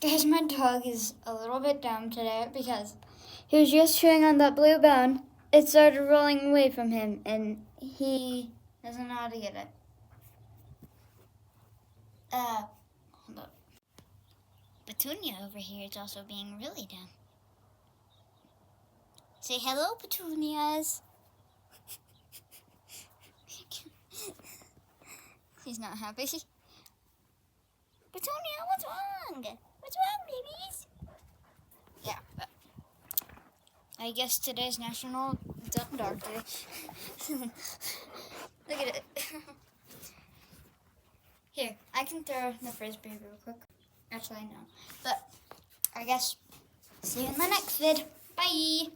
Guys, my dog is a little bit dumb today because he was just chewing on that blue bone. It started rolling away from him, and he doesn't know how to get it. Hold up. Petunia over here is also being really dumb. Say hello, Petunias. She's not happy. Petunia, what's wrong? What's wrong, babies? Yeah, but I guess today's National Dumb Dog Day. Look at it. Here, I can throw the frisbee real quick. Actually, no. But I guess see you in the next vid. Bye.